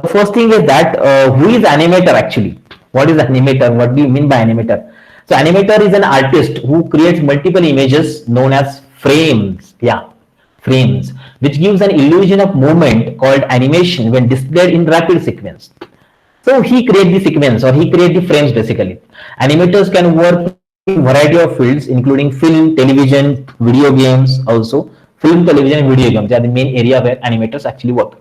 The first thing is that who is animator actually? What is animator? What do you mean by animator? So animator is an artist who creates multiple images known as frames. Yeah, frames, which gives an illusion of movement called animation when displayed in rapid sequence. So he creates the sequence or he creates the frames basically. Animators can work in variety of fields including film, television, video games also. Film, television and video games, they are the main area where animators actually work.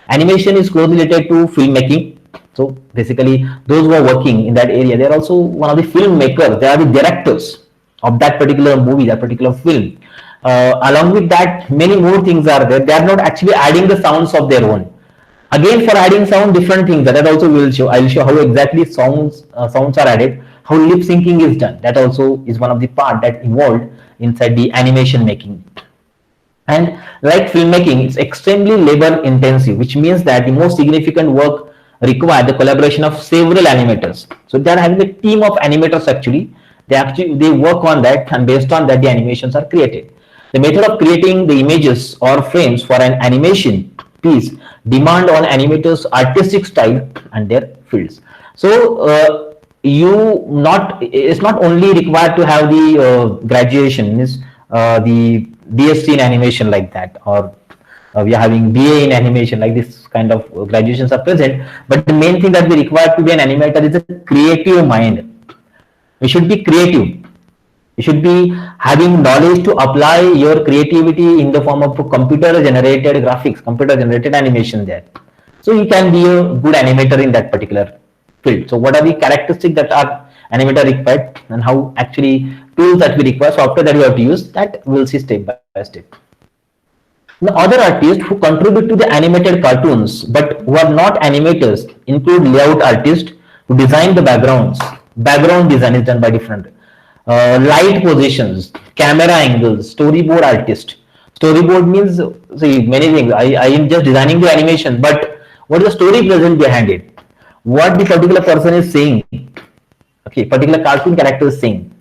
Animation is closely related to filmmaking. So basically those who are working in that area, they are also one of the filmmakers, they are the directors of that particular movie, that particular film. Along with that, many more things are there. They are not actually adding the sounds of their own. Again, for adding sound, different things that also will show. I'll show how exactly sounds are added, how lip syncing is done. That also is one of the part that involved inside the animation making. And like filmmaking, it's extremely labor intensive, which means that the most significant work require the collaboration of several animators. So they are having a team of animators actually. They work on that, and based on that the animations are created. The method of creating the images or frames for an animation piece demand on animators artistic style and their fields. So it's not only required to have the graduation, is the BSc in animation like that, or we are having BA in animation, like this kind of graduations are present. But the main thing that we require to be an animator is a creative mind. We should be creative. You should be having knowledge to apply your creativity in the form of computer generated graphics, computer generated animation there. So you can be a good animator in that particular field. So what are the characteristics that are animator required, and how actually tools that we require, software that we have to use, that we'll see step by step. The other artists who contribute to the animated cartoons but who are not animators include layout artists who design the backgrounds. Background design is done by different light positions, camera angles, storyboard artist. Storyboard means, see, many things. I am just designing the animation, but what is the story present behind it? What the particular person is saying? Okay, particular cartoon character is saying.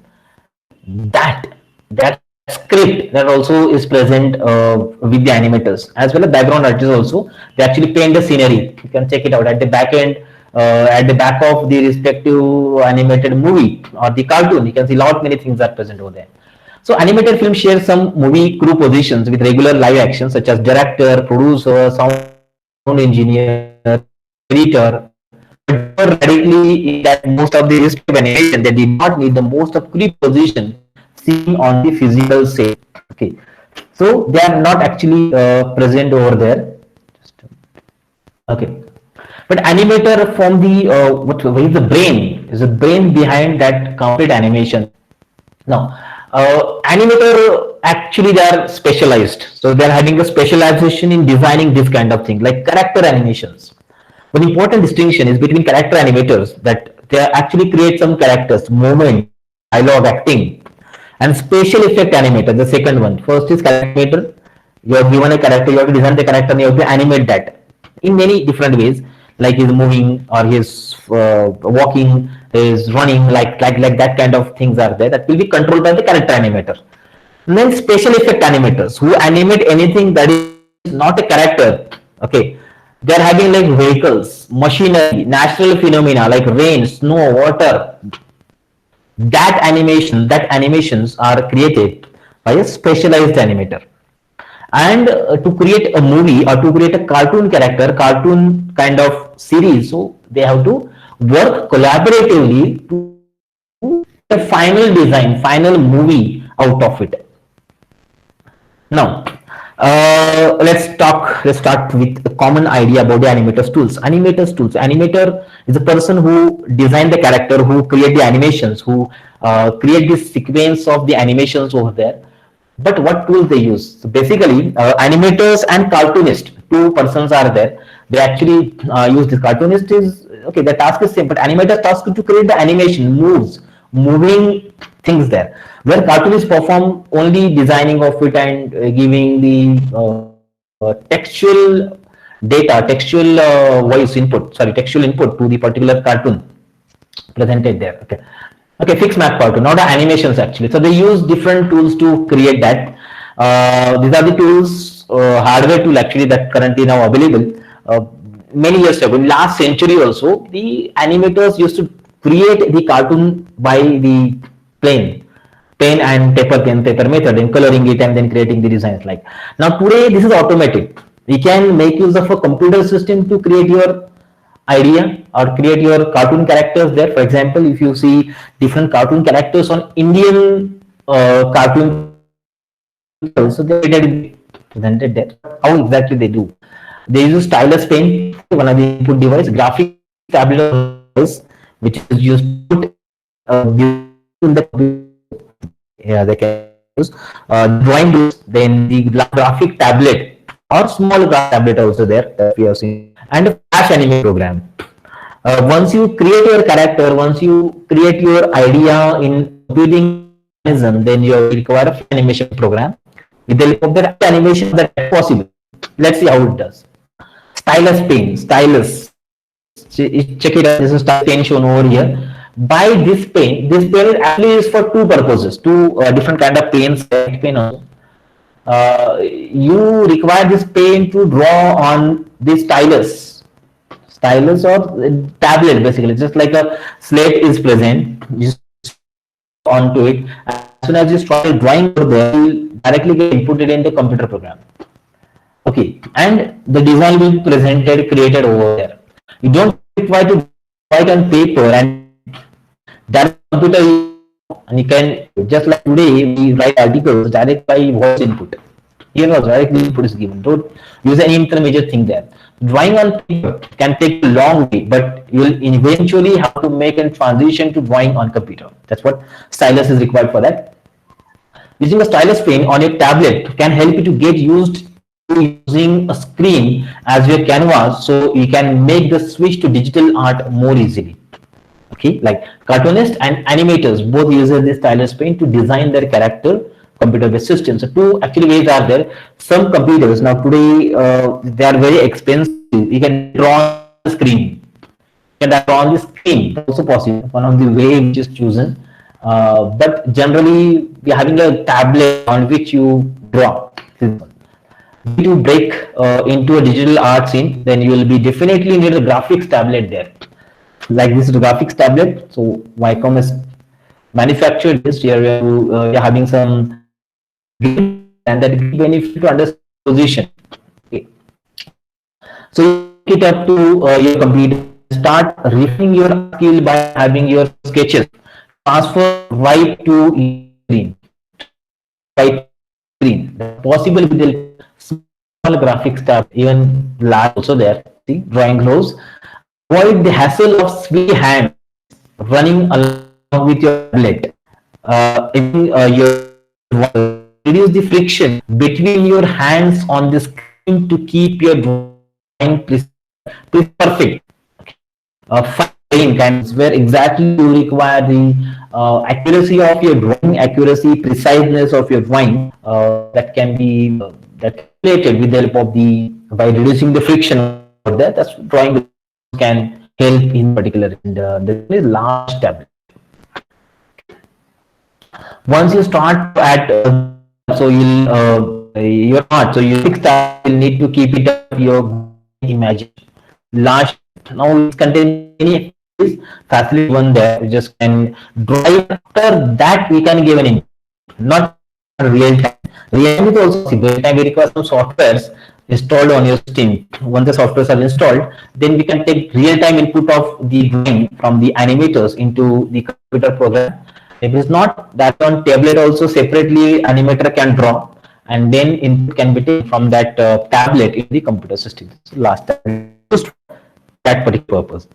That script that also is present with the animators, as well as background artists also. They actually paint the scenery. You can check it out at the back end. At the back of the respective animated movie or the cartoon, you can see lot many things are present over there. So animated film shares some movie crew positions with regular live action, such as director, producer, sound engineer, editor. But radically that most of the respective animation, they did not need the most of crew position seen on the physical set. Okay, so they are not actually present over there. Okay. But animator from the what is the brain? Is the brain behind that complete animation? Now, animator actually they are specialized, so they are having a specialization in designing this kind of thing, like character animations. One important distinction is between character animators, that they actually create some characters, movement, dialogue, acting, and special effect animator. The second one. First is character animator. You are given a character, you have to design the character, and you have to animate that in many different ways, like he's moving or he's walking, is running, like that kind of things are there that will be controlled by the character animator. And then special effect animators who animate anything that is not a character. Okay, they are having like vehicles, machinery, natural phenomena like rain, snow, water. That animations are created by a specialized animator. And to create a movie or to create a cartoon character, cartoon kind of series, so they have to work collaboratively to the final design, final movie out of it. Now, let's start with a common idea about the animators tools. Animator is a person who design the character, who create the animations, who create this sequence of the animations over there. But what tools they use? So basically, animators and cartoonists, two persons are there. They actually use this. Cartoonist is okay. The task is same, but animator's task is to create the animation, moving things there. Where cartoonists perform only designing of it and giving the textual data, textual input to the particular cartoon presented there. Okay. Okay, fixed map cartoon, not the animations actually. So they use different tools to create that. These are the tools, hardware tool actually that currently now available. many years ago, in last century also, the animators used to create the cartoon by the plane, pen and paper method, and coloring it and then creating the designs. Like now today, this is automatic. We can make use of a computer system to create your idea or create your cartoon characters there. For example, if you see different cartoon characters on Indian cartoon, so they presented there. How exactly they do? They use stylus pen, one of the input device, graphic tablet device, which is used to put in the, yeah, they can use drawing tools, then the graphic tablet or small graphic tablet also there that we have seen, and a flash anime program. Once you create your character, once you create your idea in computing mechanism, then you require a animation program. With the help of that animation, that is possible. Let's see how it does. Stylus pen, stylus. Check it out. This is stylus pen shown over here. By this pen actually is for two purposes, two different kind of pens. Pen also. You require this pen to draw on the stylus or tablet, basically just like a slate is present, just onto it. As soon as you start drawing over there, you will directly get inputted in the computer program. Okay, and the design will be presented, created over there. You don't require to write on paper and that computer, and you can, just like today we write articles direct by voice input. Here also direct input is given. Don't use any intermediate thing there. Drawing on paper can take a long way, but you will eventually have to make a transition to drawing on computer. That's what stylus is required for that. Using a stylus pen on your tablet can help you to get used to using a screen as your canvas, so you can make the switch to digital art more easily. Okay, like cartoonists and animators both use the stylus pen to design their character computer-based systems. So two actually ways are there. Some computers now today they are very expensive. You can draw on the screen. You can draw on the screen. That's also possible. One of the way which is chosen. But generally, we are having a tablet on which you draw. If you break into a digital art scene, then you will be definitely need a graphics tablet there. Like this is the graphics tablet. So Viacom has manufactured this. Here we are having some, and that gives benefit to understand position. Okay. So you pick it up to your computer, start refining your skill by having your sketches transfer right to screen. White screen. Possible with the small graphics tab, even large also there. See, drawing close. Avoid the hassle of sweaty hands running along with your tablet. Reduce the friction between your hands on the screen to keep your drawing perfect. Fine kinds where exactly you require the accuracy of your drawing, accuracy, preciseness of your drawing that can be calculated with the help of by reducing the friction over there. That's drawing can help in particular. And there is large tablet. Once you start at so you're not, so you fix that, you need to keep it up your imagine large. Now it contains any facility one there, we just can draw. After that we can give an input, not real time. Real time is also possible. Real time we require some softwares installed on your system. Once the softwares are installed, then we can take real time input of the drawing from the animators into the computer program. If it is not, that on tablet also separately animator can draw, and then input can be taken from that tablet in the computer system. So last time that particular purpose.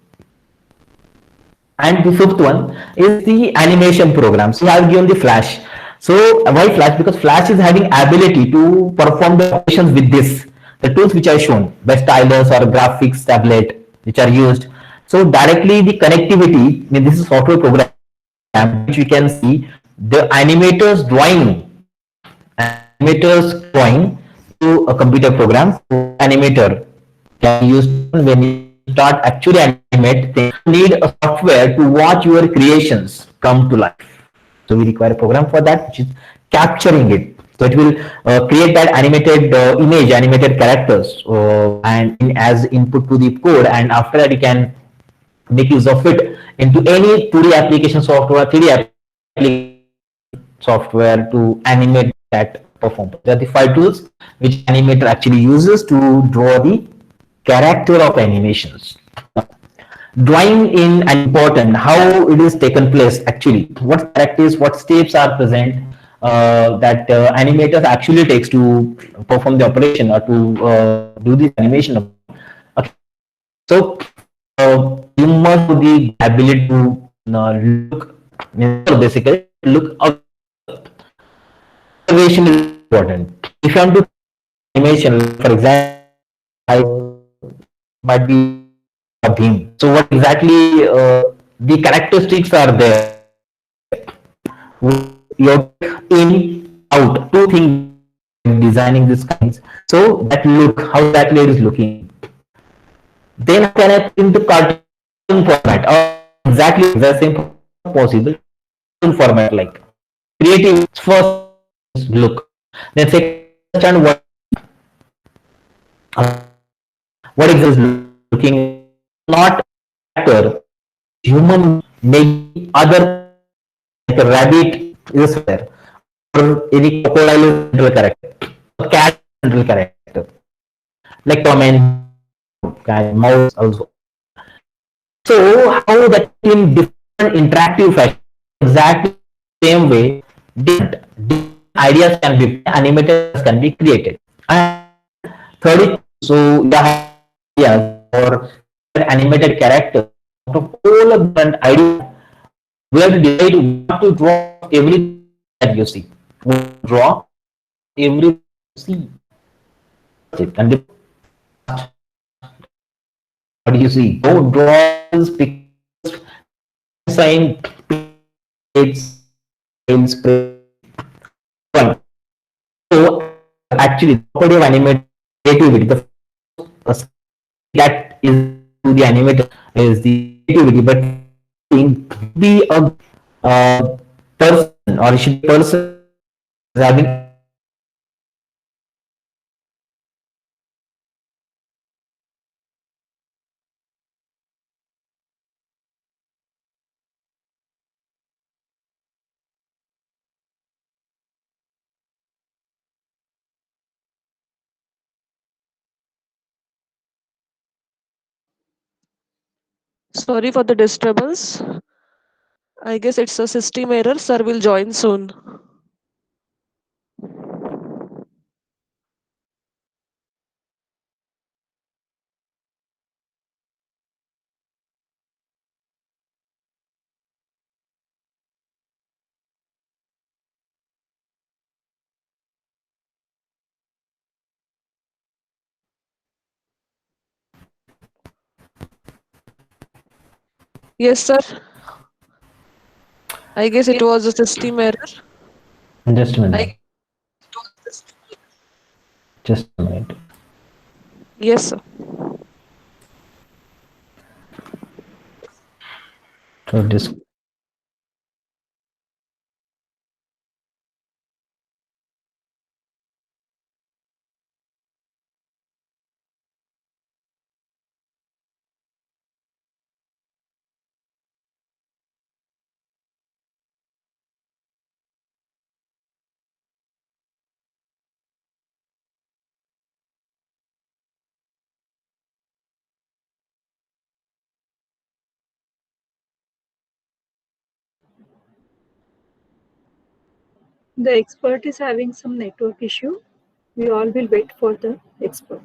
And the fifth one is the animation program. So I have given the Flash. So why Flash? Because Flash is having ability to perform the operations with this, the tools which are shown by stylus or graphics tablet which are used. So directly the connectivity, I mean, this is software program which we can see the animators drawing to a computer program. So animator can use when you start actually animate, they need a software to watch your creations come to life. So we require a program for that, which is capturing it. So it will create that animated image, animated characters, and as input to the code, and after that you can make use of it into any 2D application software, 3D application software to animate that performance. There are the five tools which animator actually uses to draw the character of animations. Drawing in an important, how it is taken place actually, what characters, what steps are present that animators actually takes to perform the operation or to do this animation. Okay. So you must have the ability to look, basically look, observation is important. If you want to animation, for example, I might be a beam. So what exactly the characteristics are there? Your in, out, two things designing this kinds. So that look, how exactly it is looking. Then how can I put into cartoon format or exactly the same possible cartoon format, like creative first look. Then second, understand what exactly is looking, not actor, human, maybe other, like a rabbit is there, or any crocodile is central character, a cat is central character, like Tom and cat, mouse also. So how that in different interactive fashion, exactly same way, different ideas can be animated, can be created. And third is, so you have ideas for animated character out of all of different ideas. We have to decide what to draw everything that you see. What to draw everything you see. And what do you see? Oh, draws, pictures, sign, it's one. So actually, the property of animated creativity, the first that is to the animator is the creativity, but be a person, or it should be a person having. Sorry for the disturbance. I guess it's a system error. Sir will join soon. Yes, sir. I guess it was a system error. Just a minute. Just a minute. Yes, sir. So this. The expert is having some network issue. We all will wait for the expert.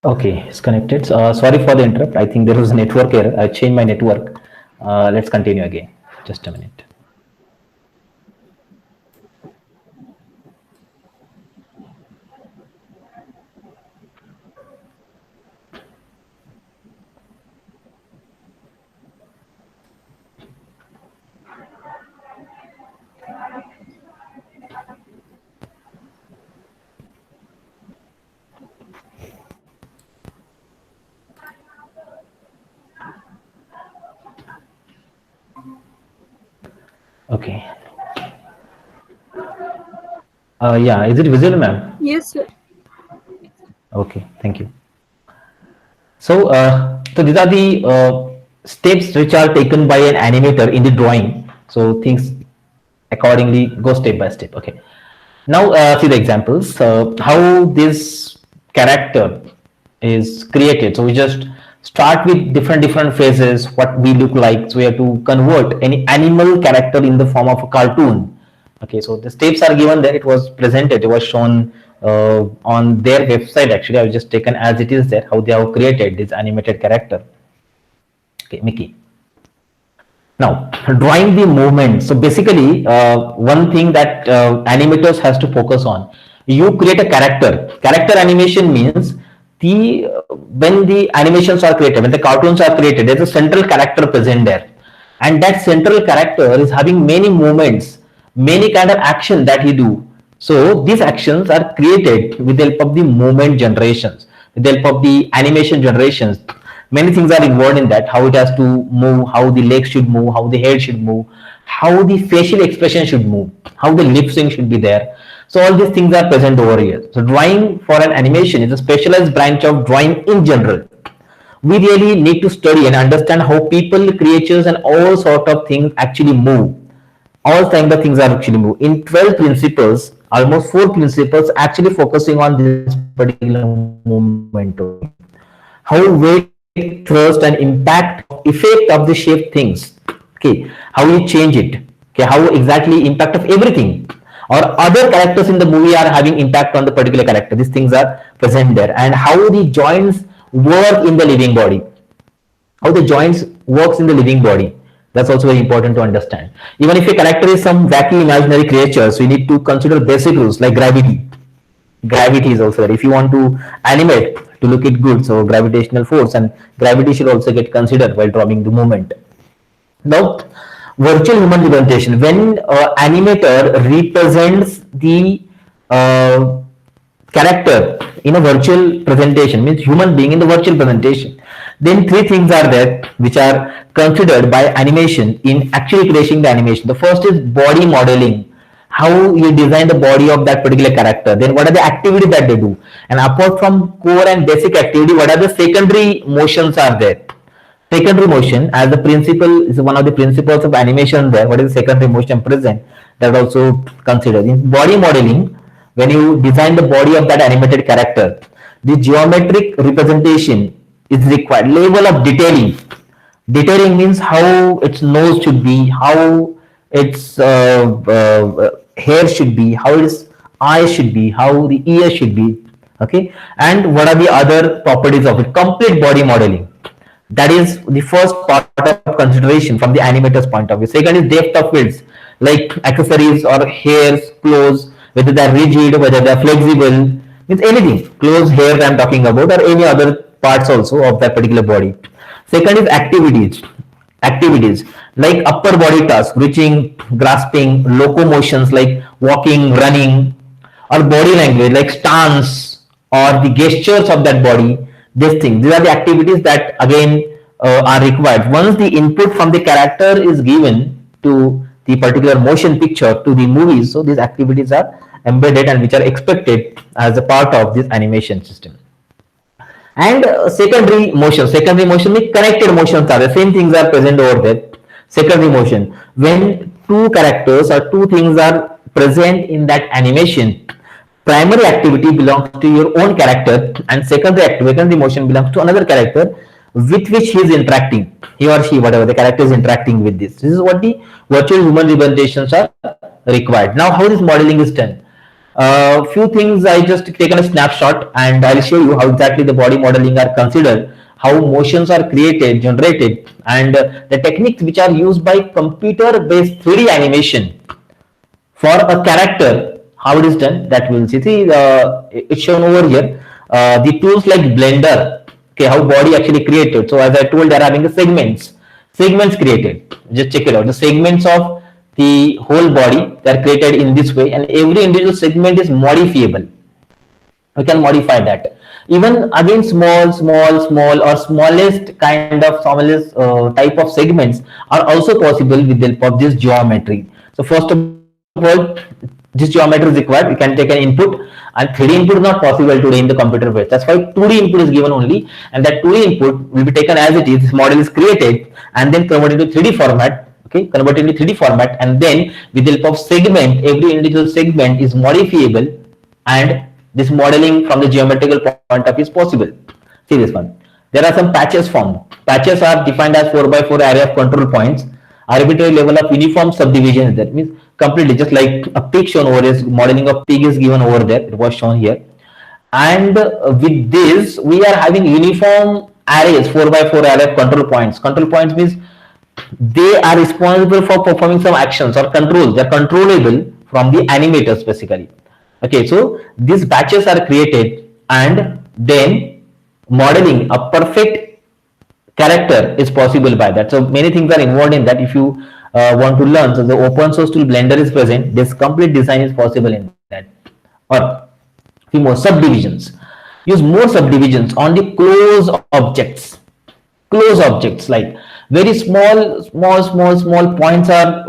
Okay, it's connected. Sorry for the interrupt. I think there was a network error. I changed my network. Let's continue again. Just a minute. Okay. Yeah, is it visible, ma'am? Yes, sir. Okay, thank you. So these are the steps which are taken by an animator in the drawing. So things accordingly go step by step. Okay. Now see the examples. How this character is created. So we just start with different phases. What we look like. So we have to convert any animal character in the form of a cartoon. Okay, so the steps are given there. It was presented. It was shown on their website. Actually, I've just taken as it is there how they have created this animated character. Okay, Mickey. Now, drawing the movement. So basically, one thing that animators has to focus on. You create a character. Character animation means the when the animations are created, when the cartoons are created, there's a central character present there, and that central character is having many movements, many kind of action that he do. So these actions are created with the help of the movement generations, with the help of the animation generations. Many things are involved in that, how it has to move, how the legs should move, how the head should move, how the facial expression should move, how the lip sync should be there. So all these things are present over here. So drawing for an animation is a specialized branch of drawing in general. We really need to study and understand how people, creatures, and all sort of things actually move. All kind of things are actually move. In 12 principles, almost 4 principles actually focusing on this particular movement. How weight, thrust, and impact effect of the shape things. Okay, how you change it. Okay, how exactly impact of everything or other characters in the movie are having impact on the particular character. These things are present there, and how the joints work in the living body. How the joints works in the living body. That's also very important to understand. Even if a character is some wacky imaginary creature, so you need to consider basic rules like gravity. Gravity is also there. If you want to animate to look it good, so gravitational force and gravity should also get considered while drawing the movement. Now, virtual human representation. When animator represents the uh, character in a virtual presentation, means human being in the virtual presentation, then 3 things are there which are considered by animation in actually creating the animation. The first is body modeling, how you design the body of that particular character, then what are the activities that they do, and apart from core and basic activity, what are the secondary motions are there. Secondary motion as the principle is one of the principles of animation there. What is the secondary motion present, that also considered in body modeling. When you design the body of that animated character, the geometric representation is required. Level of detailing. Detailing means how its nose should be, how its hair should be, how its eyes should be, how the ears should be. Okay, and what are the other properties of it? Complete body modeling. That is the first part of consideration from the animator's point of view. Second is depth of fields, like accessories or hairs, clothes, whether they are rigid, whether they are flexible, means anything, clothes, hair I'm talking about, or any other parts also of that particular body. Second is activities. Activities like upper body tasks, reaching, grasping, locomotions like walking, running, or body language like stance or the gestures of that body. These things, these are the activities that again are required. Once the input from the character is given to the particular motion picture, to the movies, so these activities are embedded and which are expected as a part of this animation system. And secondary motion means connected motions are the same things are present over there. Secondary motion, when 2 characters or 2 things are present in that animation, primary activity belongs to your own character and secondary motion belongs to another character with which he is interacting, he or she, whatever the character is interacting with this is what the virtual human representations are required. Now how this modeling is done? Few things I just taken a snapshot, and I'll show you how exactly the body modeling are considered, how motions are created, generated, and the techniques which are used by computer-based 3D animation for a character. How it is done, that we'll see. See, it's shown over here. The tools like Blender, okay, how body actually created. So as I told, they're having the segments created. Just check it out. The segments of the whole body, they're created in this way, and every individual segment is modifiable. We can modify that. Even again, small or smallest type of segments are also possible with the help of this geometry. So first of all, this geometry is required. We can take an input, and 3D input is not possible today in the computer base. That's why 2D input is given only, and that 2D input will be taken as it is. This model is created and then converted to 3D format. Okay, converted into 3D format, and then with the help of segment, every individual segment is modifiable, and this modeling from the geometrical point of view is possible. See this one. There are some patches formed. Patches are defined as 4x4 array of control points. Arbitrary level of uniform subdivision. That means completely just like a pig shown over here. Modeling of pig is given over there. It was shown here. And with this, we are having uniform arrays, 4x4 array of control points. Control points means they are responsible for performing some actions or controls. They are controllable from the animators basically. Okay, so these batches are created, and then modeling a perfect character is possible by that. So many things are involved in that. If you want to learn, so the open source tool Blender is present. This complete design is possible in that. Or few more subdivisions. Use more subdivisions on the close objects. Close objects, like very small points are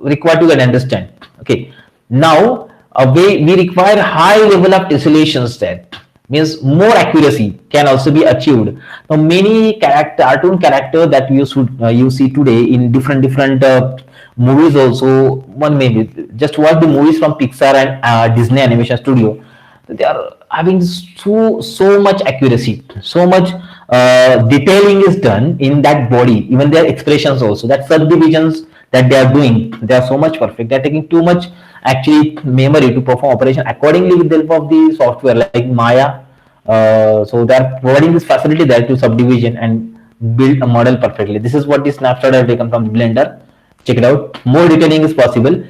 required to get understand. Okay, now we require high level of tessellations there. Means more accuracy can also be achieved. Now many cartoon characters that you see today in different movies also. One maybe just watch the movies from Pixar and Disney Animation Studio. They are having so much accuracy, so much detailing is done in that body, even their expressions also, that subdivisions that they are doing, they are so much perfect. They are taking too much actually memory to perform operation accordingly with the help of the software like Maya. So they are providing this facility there to subdivision and build a model perfectly. This is what the snapshot I have taken from Blender. Check it out. More detailing is possible.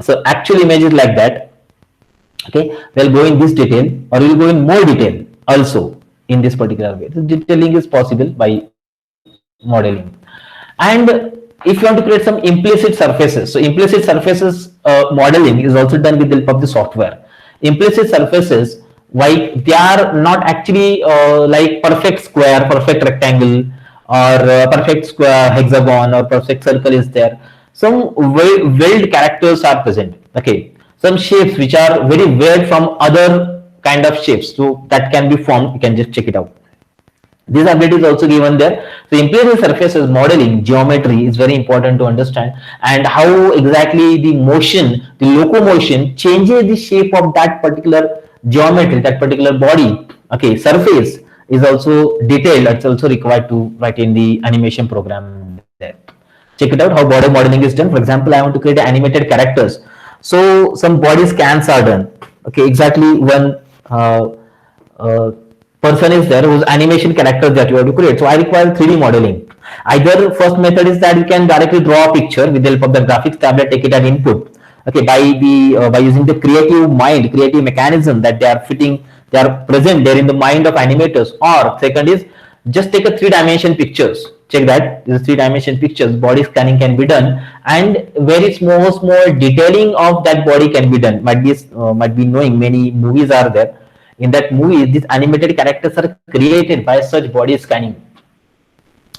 So actual image is like that. Okay, we'll go in this detail, or we'll go in more detail also in this particular way. The detailing is possible by modeling. And if you want to create some implicit surfaces, so implicit surfaces modeling is also done with the help of the software. Implicit surfaces, why they are not actually like perfect square, perfect rectangle, or perfect square hexagon, or perfect circle is there. Some veiled characters are present. Okay, some shapes which are very weird from other kind of shapes, so that can be formed. You can just check it out. This ability is also given there. So implicit surfaces modeling geometry is very important to understand, and how exactly the motion, the locomotion changes the shape of that particular geometry, that particular body. Okay, surface is also detailed. It's also required to write in the animation program there. Check it out how body modeling is done. For example, I want to create animated characters. So some body scans are done. Okay, exactly one person is there whose animation characters that you have to create. So I require 3D modeling. Either first method is that you can directly draw a picture with the help of the graphics tablet, take it as input. Okay, by using the creative mechanism that they are present there in the mind of animators. Or second is just take a 3-dimension pictures. Check that this 3-dimension pictures, body scanning can be done, and very small detailing of that body can be done. Might be knowing many movies are there. In that movie, these animated characters are created by such body scanning.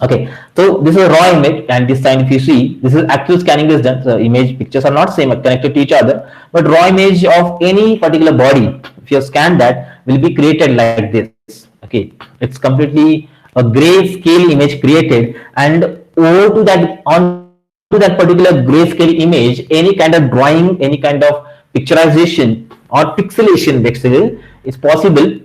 Okay, so this is a raw image, and this time if you see, this is actual scanning is done. The image pictures are not same connected to each other, but raw image of any particular body, if you scan that, will be created like this. Okay, it's completely a grayscale image created, and over to that, on to that particular grayscale image, any kind of drawing, any kind of picturization or pixelation basically is possible,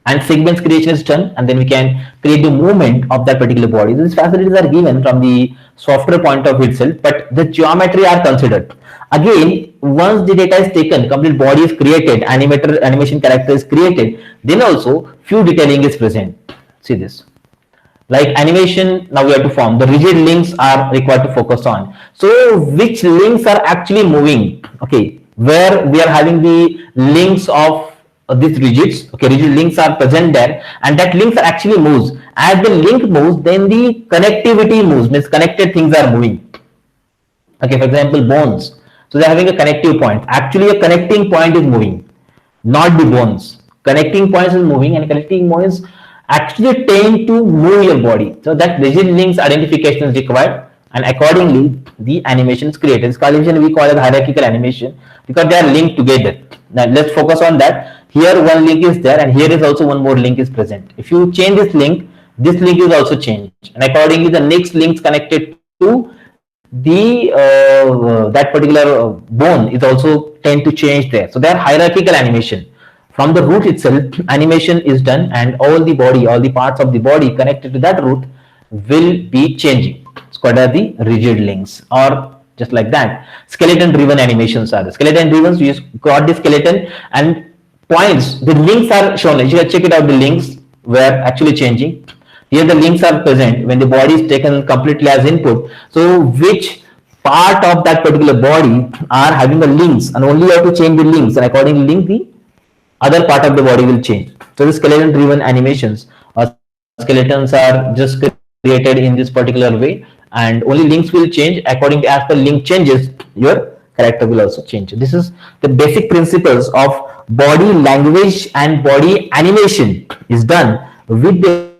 and segments creation is done, and then we can create the movement of that particular body. These facilities are given from the software point of view itself, but the geometry are considered. Again, once the data is taken, complete body is created, animation character is created, then also few detailing is present. See this. Like animation, now we have to form the rigid links are required to focus on. So which links are actually moving? Okay, where we are having the links of these rigids. Okay, rigid links are present there, and that links are actually moves. As the link moves, then the connectivity moves. Means connected things are moving. Okay, for example, bones. So they're having a connective point. Actually, a connecting point is moving, not the bones. Connecting points is moving, and connecting points actually tend to move your body. So that rigid links identification is required, and accordingly, the animation is created. This animation we call it hierarchical animation because they are linked together. Now let's focus on that. Here one link is there, and here is also one more link is present. If you change this link is also changed, and accordingly, the next links connected to the that particular bone is also tend to change there. So they are hierarchical animation. From the root itself, animation is done, and all the parts of the body connected to that root will be changing. It's called as the rigid links, or just like that. Skeleton driven animations are the skeleton driven. So you got the skeleton and points. The links are shown. You can check it out. The links were actually changing. Here the links are present when the body is taken completely as input. So which part of that particular body are having the links, and only you have to change the links, and accordingly link the other part of the body will change. So the skeleton driven animations or skeletons are just created in this particular way, and only links will change according to as per link changes, your character will also change. This is the basic principles of body language and body animation is done with the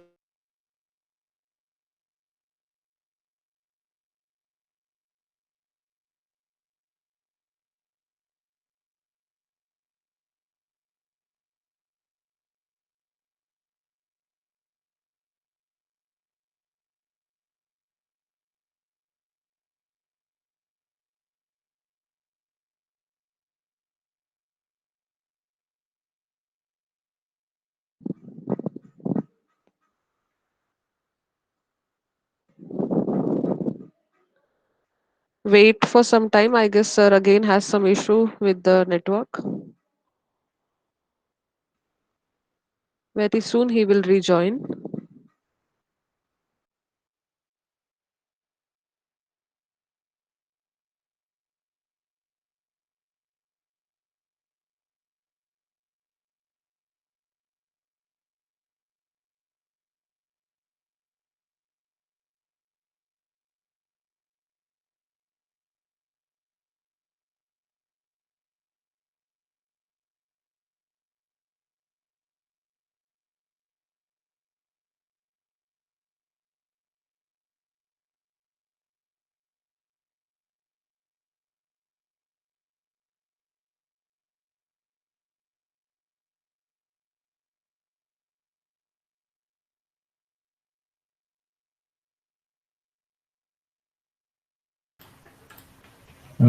Wait for some time. I guess sir again has some issue with the network. Very soon he will rejoin.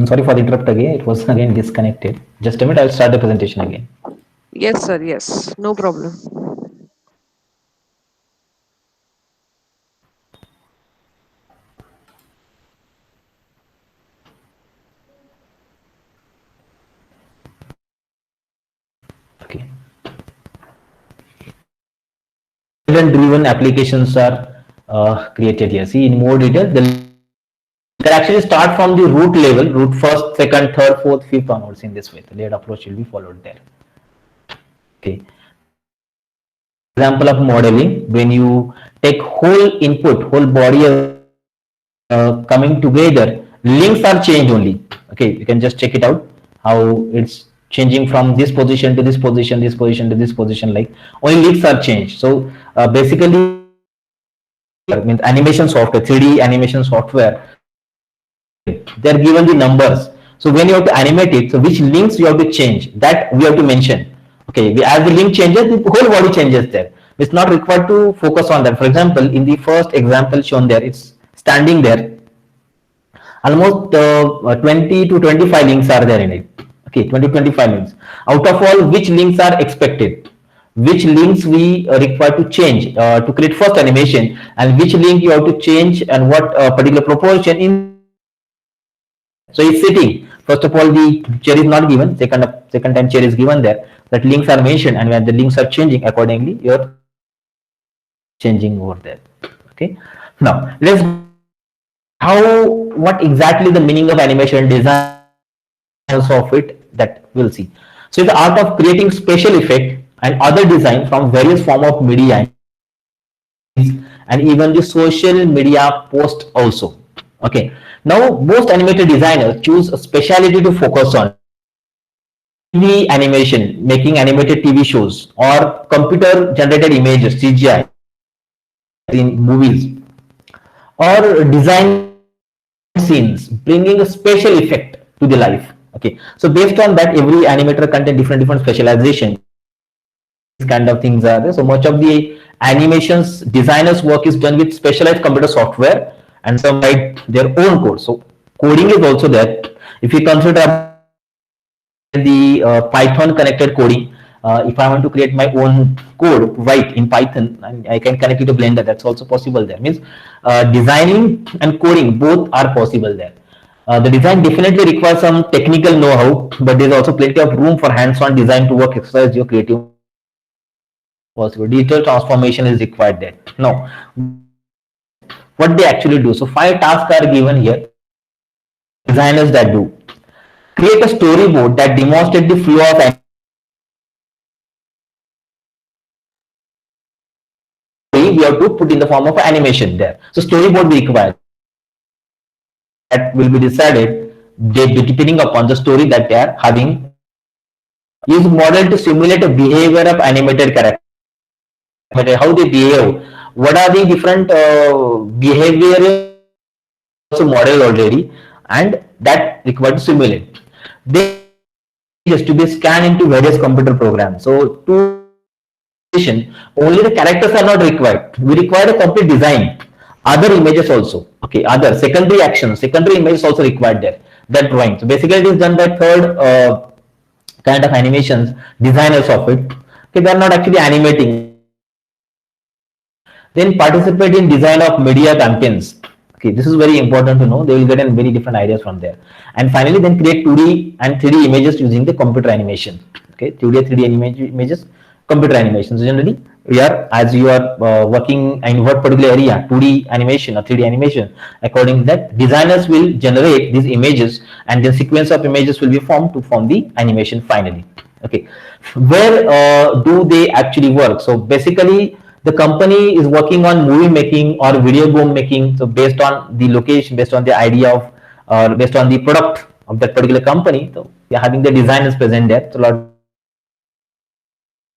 sorry for the interrupt again. It was again disconnected. Just a minute. I'll start the presentation again. Yes, sir. Yes, no problem. Okay. Driven applications are created here. See in more detail. You can actually start from the root level, root first, second, third, fourth, fifth onwards in this way. The layered approach will be followed there. Okay. Example of modeling, when you take whole input, whole body coming together, links are changed only. Okay, you can just check it out how it's changing from this position to this position, this position to this position. Like only links are changed. So basically, means animation software, 3D animation software. They are given the numbers. So when you have to animate it, so which links you have to change, that we have to mention. Okay, as the link changes, the whole body changes there. It's not required to focus on that. For example, in the first example shown there, it's standing there. Almost 20 to 25 links are there in it. Okay, 20 to 25 links. Out of all, which links are expected? Which links we require to change to create first animation, and which link you have to change and what particular proportion in. So it's sitting. First of all, the chair is not given. Second time chair is given there. That links are mentioned, and when the links are changing accordingly, you're changing over there. Okay. Now let's what exactly the meaning of animation design of it, that we'll see. So the art of creating special effect and other design from various form of media and even the social media post also. Okay. Now most animated designers choose a specialty to focus on. TV animation, making animated TV shows, or computer generated images, CGI in movies, or design scenes, bringing a special effect to the life. Okay, so based on that, every animator contain different specialization. These kind of things are there. So much of the animations designers work is done with specialized computer software, and some write their own code. So coding is also there. If you consider the Python connected coding, if I want to create my own code right in Python, and I can connect it to Blender, that's also possible there. Means designing and coding both are possible there. The design definitely requires some technical know-how, but there's also plenty of room for hands-on design to work, exercise your creative possible. Digital transformation is required there. Now, what they actually do. So 5 tasks are given here. Designers that do. Create a storyboard that demonstrates the flow of we have to put in the form of animation there. So storyboard we require. That will be decided depending upon the story that they are having. Use model to simulate a behavior of animated character. How they behave. What are the different behavior model already, and that required to simulate. They just to be scanned into various computer programs. So to only the characters are not required. We require a complete design. Other images also. Okay, other secondary actions, secondary images also required there. That drawing. So basically it is done by third kind of animations, designers of it. Okay, they are not actually animating. Then participate in design of media campaigns. Okay, this is very important to know. They will get in very different ideas from there. And finally, then create 2D and 3D images using the computer animation. Okay, 2D and 3D images, computer animation. So generally, we are, as you are working in what particular area, 2D animation or 3D animation, according to that, designers will generate these images, and then sequence of images will be formed to form the animation finally. Okay, where do they actually work? So basically, the company is working on movie making or video game making. So based on the location, based on the idea of, based on the product of that particular company, so we are having the designers present there. So a lot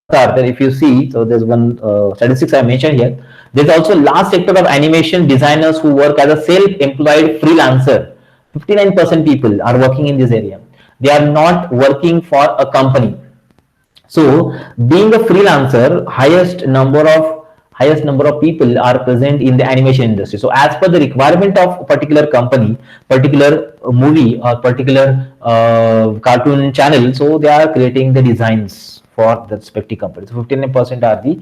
are there. If you see, so there's one statistics I mentioned here. There's also large sector of animation designers who work as a self-employed freelancer. 59% people are working in this area. They are not working for a company. So being a freelancer, highest number of people are present in the animation industry. So as per the requirement of a particular company, particular movie or particular cartoon channel, so they are creating the designs for the respective company. So 59% are the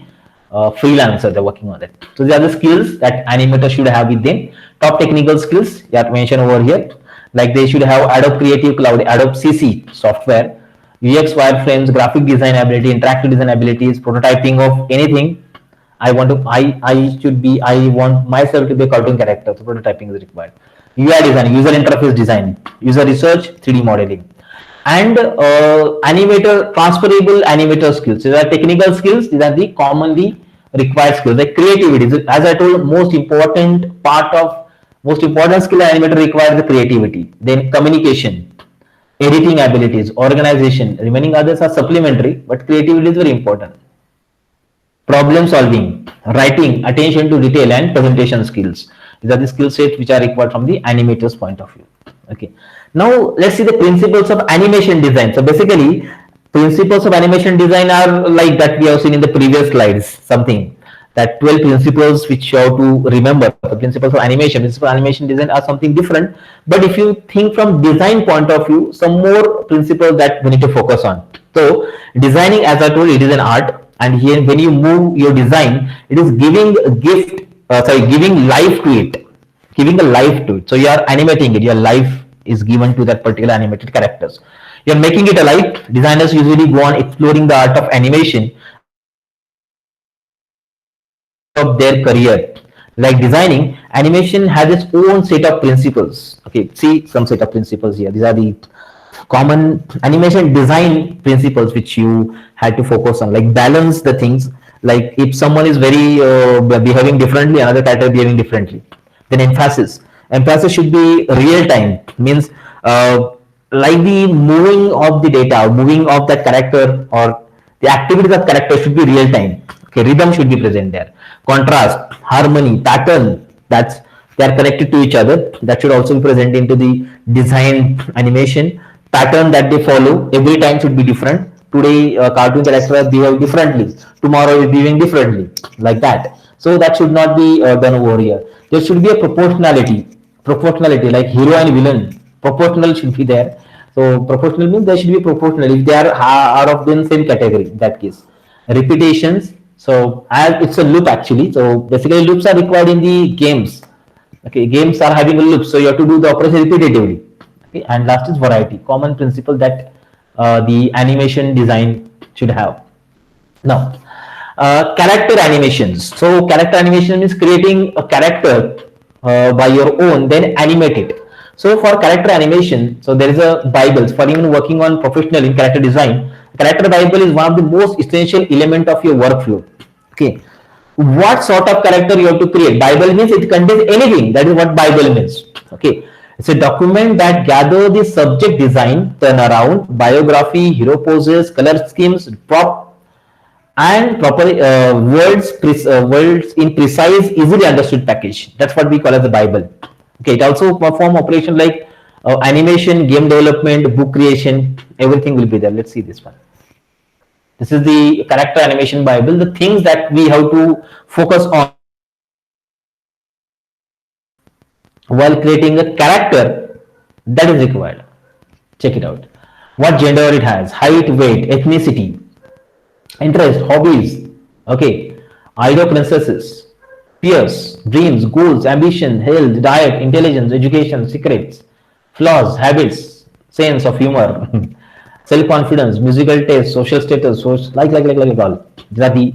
freelancer, they're working on that. So these are the skills that animators should have with them. Top technical skills that mentioned over here, like they should have Adobe Creative Cloud, Adobe CC software, UX wireframes, graphic design ability, interactive design abilities, prototyping of anything. I want myself to be a cartoon character, so prototyping is required. UI design, user interface design, user research, 3D modeling, and transferable animator skills. These are technical skills. These are the commonly required skills. Like creativity, as I told, most important skill an animator requires the creativity. Then communication, editing abilities, organization. Remaining others are supplementary, but creativity is very important. Problem solving, writing, attention to detail, and presentation skills. These are the skill sets which are required from the animator's point of view. Okay. Now let's see the principles of animation design. So basically, principles of animation design are like that we have seen in the previous slides. Something that 12 principles which you have to remember. The principles of animation design are something different. But if you think from design point of view, some more principles that we need to focus on. So designing, as I told you, it is an art. And here, when you move your design, it is giving a gift, giving life to it, giving a life to it. So you are animating it, you are life is given to that particular animated characters. You're making it alive. Designers usually go on exploring the art of animation of their career. Like designing, animation has its own set of principles. Okay, see some set of principles here. These are the common animation design principles which you had to focus on, like balance the things. Like if someone is very behaving differently, another character behaving differently. Then emphasis should be real time, means like the moving of the data, moving of that character, or the activities of character should be real time. Okay, rhythm should be present there. Contrast, harmony, pattern, that's they are connected to each other. That should also be present into the design animation. Pattern that they follow every time should be different. Today, cartoon characters behave differently. Tomorrow is behaving differently, like that. So that should not be done over here. There should be a proportionality, like hero and villain. Proportional should be there. So proportional means there should be proportional if they are of the same category. In that case, repetitions. So as it's a loop actually. So basically, loops are required in the games. Okay, games are having a loop, so you have to do the operation repetitively. Okay, and last is variety, common principle that the animation design should have. Now, character animations. So character animation means creating a character by your own, then animate it. So for character animation, so there is a Bible for even working on professional in character design. Character Bible is one of the most essential element of your workflow. Okay, what sort of character you have to create? Bible means it contains anything. That is what Bible means. Okay, it's a document that gather the subject design, turnaround, biography, hero poses, color schemes, prop and proper words in precise, easily understood package. That's what we call as the Bible. Okay, it also perform operation like animation, game development, book creation. Everything will be there. Let's see this one. This is the character animation Bible. The things that we have to focus on while creating a character that is required. Check it out. What gender it has, height, weight, ethnicity, interest, hobbies, okay, idol princesses, peers, dreams, goals, ambition, health, diet, intelligence, education, secrets, flaws, habits, sense of humor, self-confidence, musical taste, social status, like all. These are the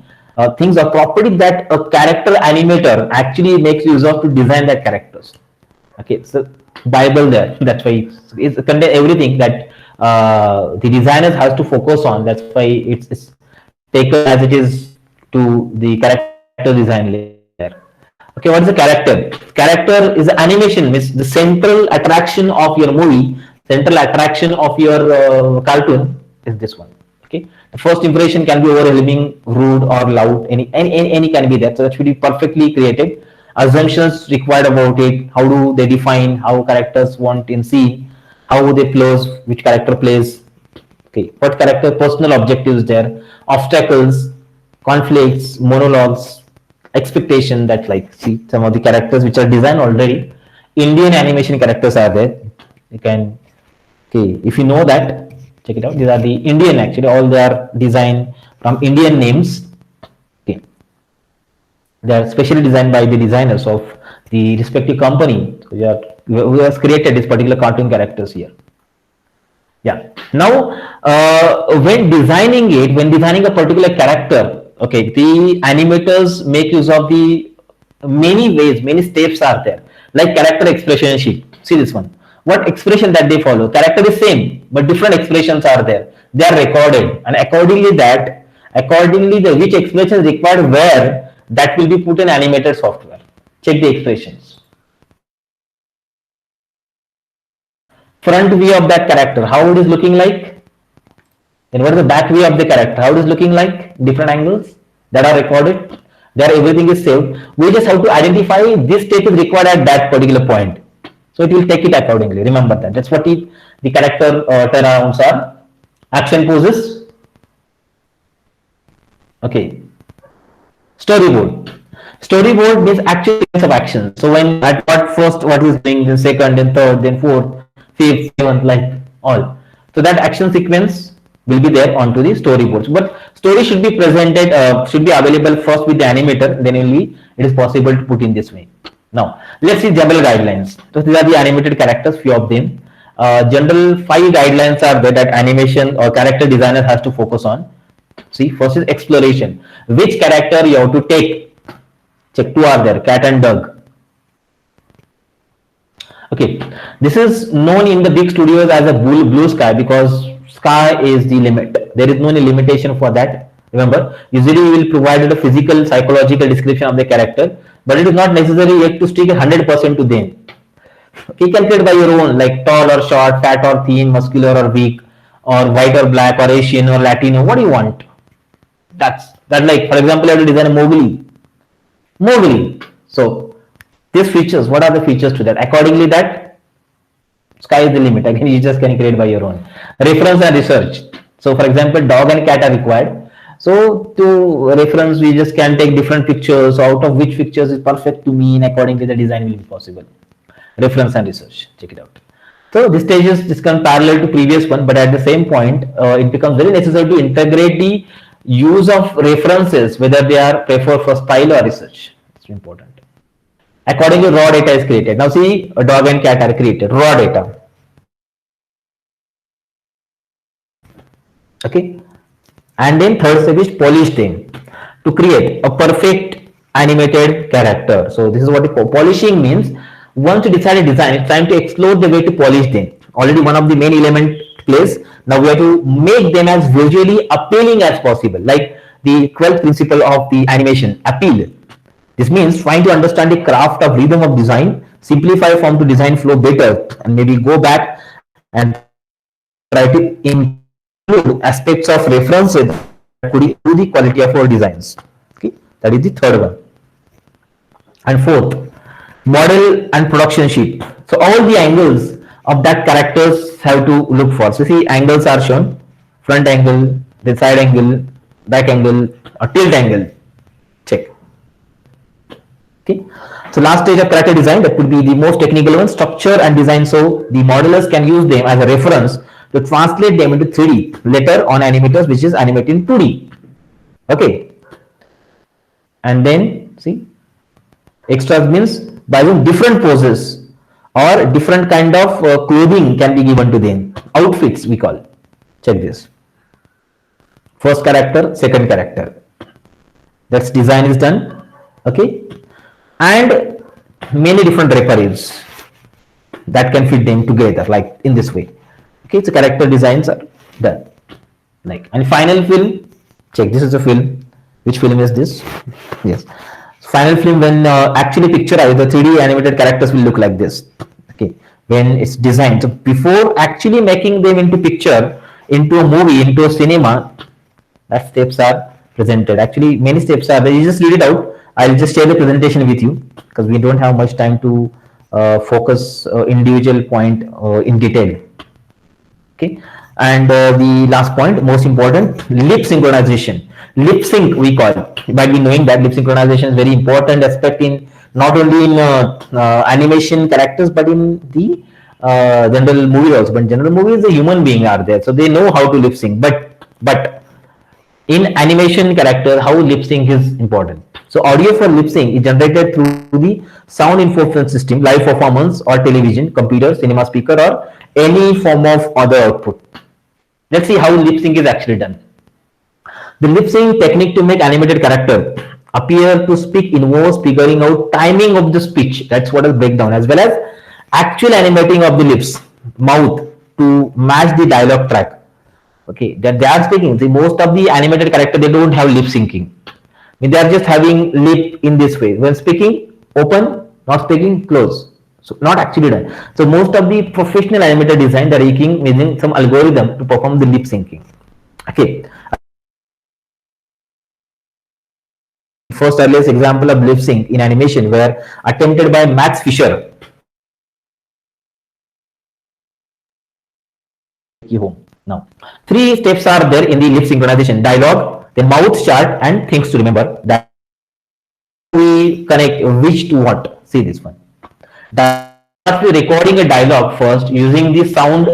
things or property that a character animator actually makes use of to design that characters. Okay, so Bible there. That's why it's contain everything that the designers has to focus on. That's why it's taken as it is to the character design layer. Okay, what is the character? Character is the animation, means the central attraction of your movie, central attraction of your cartoon is this one. Okay, the first impression can be overwhelming, rude, or loud. Any can be there. So that should be perfectly created. Assumptions required about it. How do they define how characters want in scene? How they close? Which character plays? Okay, what character personal objectives there? Obstacles, conflicts, monologues, expectation. That like see some of the characters which are designed already. Indian animation characters are there. You can okay if you know that, check it out. These are the Indian actually. All they are designed from Indian names. Okay, they are specially designed by the designers of the respective company who has created this particular cartoon characters here. Yeah. Now, when designing a particular character, okay, the animators make use of the many ways, many steps are there. Like character expression sheet. See this one. What expression that they follow? Character is same, but different expressions are there. They are recorded, and accordingly the which expression is required where, that will be put in animated software. Check the expressions. Front view of that character, how it is looking like. Then what is the back view of the character, how it is looking like, different angles that are recorded. There everything is saved. We just have to identify this step is required at that particular point. So it will take it accordingly. Remember that. That's what the character turnarounds are. Action poses. Okay. Storyboard. Storyboard means actual sequence of action. So when at what first what is doing, then second, then third, then fourth, fifth, seventh, like all. So that action sequence will be there onto the storyboards. But story should be presented, should be available first with the animator, then only it is possible to put in this way. Now let's see Jabal guidelines. So these are the animated characters, few of them. general 5 guidelines are there that animation or character designer has to focus on. See, first is exploration. Which character you have to take? Check, 2 are there, cat and dog. Okay, this is known in the big studios as a blue sky because sky is the limit. There is no any limitation for that. Remember, usually we will provide a physical, psychological description of the character, but it is not necessary yet to stick 100% to them. Okay, calculate by your own, like tall or short, fat or thin, muscular or weak, or white or black, or Asian or Latino. What do you want? That like, for example, you have to design a Mowgli. So these features, what are the features to that? Accordingly, that sky is the limit. Again, you just can create by your own. Reference and research. So, for example, dog and cat are required. So to reference, we just can take different pictures. So out of which pictures is perfect to me, and accordingly the design will be possible. Reference and research. Check it out. So this stage is this can parallel to previous one, but at the same point, it becomes very necessary to integrate the use of references, whether they are preferred for style or research. It's important. Accordingly, raw data is created. Now see, a dog and cat are created. Raw data. Okay. And then third step is polish them to create a perfect animated character. So this is what polishing means. Once you decide a design, it's time to explore the way to polish them. Already one of the main element place. Now we have to make them as visually appealing as possible, like the 12th principle of the animation, appeal. This means trying to understand the craft of rhythm of design, simplify form to design flow better, and maybe go back and try to include aspects of references that could improve the quality of our designs. Okay, that is the third one. And fourth, model and production sheet. So all the angles of that characters have to look for. So see, angles are shown: front angle, the side angle, back angle, or tilt angle. Check. Okay. So last stage of character design, that could be the most technical one, structure and design. So the modelers can use them as a reference to translate them into 3D later on animators, which is animated in 2D. Okay. And then see, extras means by using different poses or different kind of clothing can be given to them. Outfits we call. Check this. First character, second character. That's design is done. Okay. And many different draperies that can fit them together, like in this way. Okay, so character designs are done. Like, and final film, check, this is a film. Which film is this? Yes. Final film, when actually picturized, the 3D animated characters will look like this. Okay, when it's designed. So before actually making them into picture, into a movie, into a cinema, that steps are presented. Actually, many steps are there. You just read it out. I'll just share the presentation with you because we don't have much time to focus individual point in detail. Okay, and the last point, most important, lip synchronization. Lip sync we call it. You might be knowing that lip synchronization is very important aspect in not only in animation characters but in the general movie also. But in general movies, the human being are there, so they know how to lip sync. But in animation character, how lip sync is important. So audio for lip sync is generated through the sound information system, live performance or television, computer, cinema speaker, or any form of other output. Let's see how lip sync is actually done. The lip sync technique to make animated character appear to speak involves figuring out timing of the speech. That's what is breakdown, as well as actual animating of the lips, mouth to match the dialogue track. Okay, that they are speaking. See, most of the animated character, they don't have lip syncing. I mean, they are just having lip in this way. When speaking, open, not speaking, close. So not actually done. So most of the professional animator design, they're using some algorithm to perform the lip syncing. Okay. First earliest example of lip sync in animation were attempted by Max Fisher. Home. Now, 3 steps are there in the lip synchronization: dialogue, then mouth chart, and things to remember. That we connect which to what. See this one. Recording a dialogue first using the sound.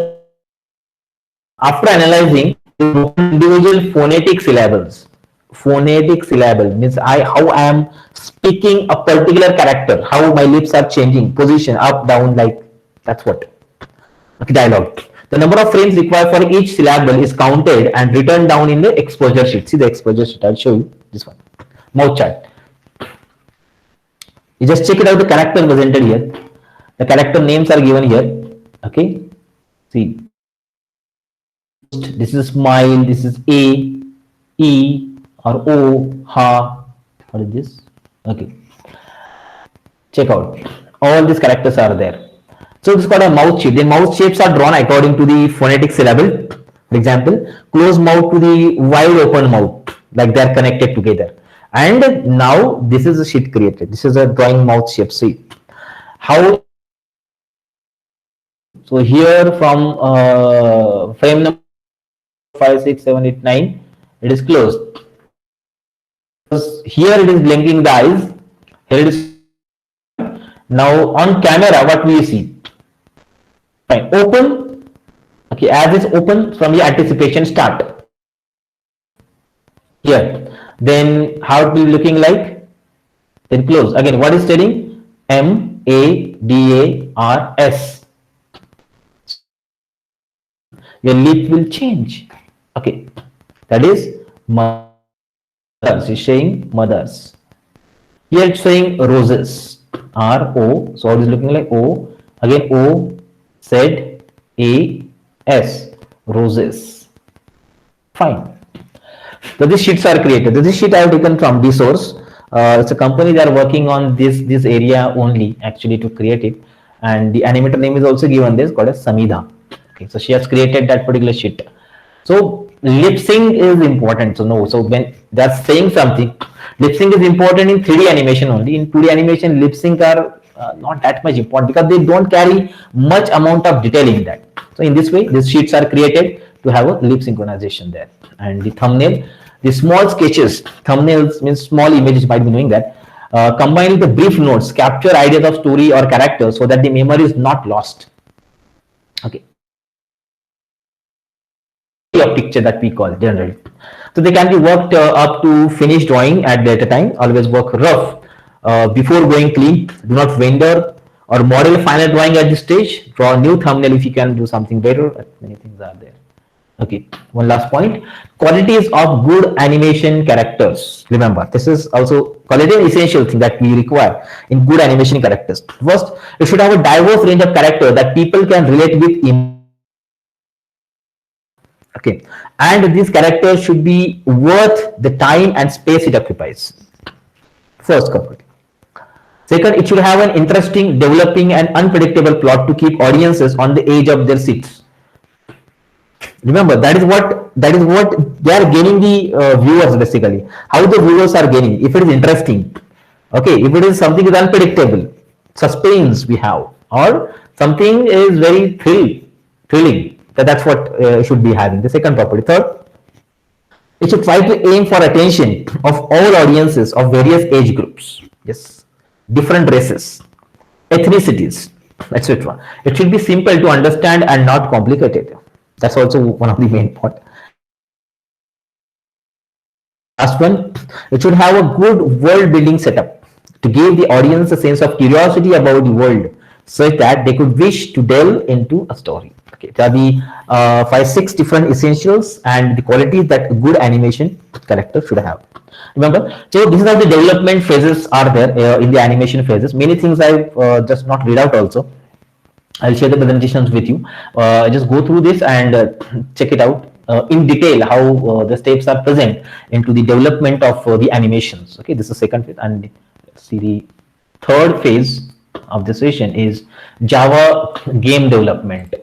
After analyzing individual phonetic syllables. Phonetic syllable means how I am speaking a particular character, how my lips are changing, position, up, down, like that's what. Okay, dialogue. The number of frames required for each syllable is counted and written down in the exposure sheet. See the exposure sheet. I'll show you this one. Mouth chart. You just check it out. The character presented here. The character names are given here. Okay. See. This is smile. This is A, E, or O, ha. What is this? Okay. Check out. All these characters are there. So this is called a mouth shape. The mouth shapes are drawn according to the phonetic syllable. For example, closed mouth to the wide open mouth, like they are connected together. And now this is a sheet created. This is a drawing mouth shape. See how. So here from frame number 5, 6, 7, 8, 9, it is closed. Here it is blinking the eyes. Here it is. Now on camera, what we see? Fine. Open. Okay, as is open from the anticipation start. Here. Then how it will be looking like? Then close. Again, what is telling? M-A-D-A-R-S. Your lip will change. Okay. That is mothers. It's saying mothers. Here it's saying roses. R-O. So it is looking like O. Again O. Z A S, roses. Fine. So these sheets are created. This sheet I have taken from Dsource. It's a company that are working on this area only actually to create it, and the animator name is also given this, called as Samidha. Okay, so she has created that particular sheet. So lip sync is important to know. So when they are saying something, lip sync is important in 3D animation only. In 2D animation, lip sync are not that much important because they don't carry much amount of detail in that. So in this way, these sheets are created to have a lip synchronization there. And the thumbnail, the small sketches, thumbnails means small images, might be knowing that, combined with the brief notes, capture ideas of story or character so that the memory is not lost. Okay. A picture that we call generally. So they can be worked up to finish drawing at later time. Always work rough before going clean. Do not render or model final drawing at this stage. Draw a new thumbnail if you can do something better. Many things are there. Okay, one last point. Qualities of good animation characters. Remember, this is also quality and essential thing that we require in good animation characters. First, it should have a diverse range of characters that people can relate with. Okay, and these characters should be worth the time and space it occupies. First property. Second, it should have an interesting, developing, and unpredictable plot to keep audiences on the edge of their seats. Remember, that is what they are gaining the viewers basically. How the viewers are gaining? If it is interesting, okay. If it is something is unpredictable, suspense we have, or something is very thrilling. That's what should be having. The second property. Third, it should try to aim for attention of all audiences of various age groups. Yes, different races, ethnicities, etc. It should be simple to understand and not complicated. That's also one of the main points. Last one, it should have a good world building setup to give the audience a sense of curiosity about the world, such that they could wish to delve into a story. Okay, there are the 5-6 different essentials and the qualities that a good animation character should have. Remember, so this is how the development phases are there in the animation phases. Many things I just not read out also. I'll share the presentations with you. Just go through this and check it out in detail how the steps are present into the development of the animations. Okay, this is the second phase, and see the third phase of the session is Java game development.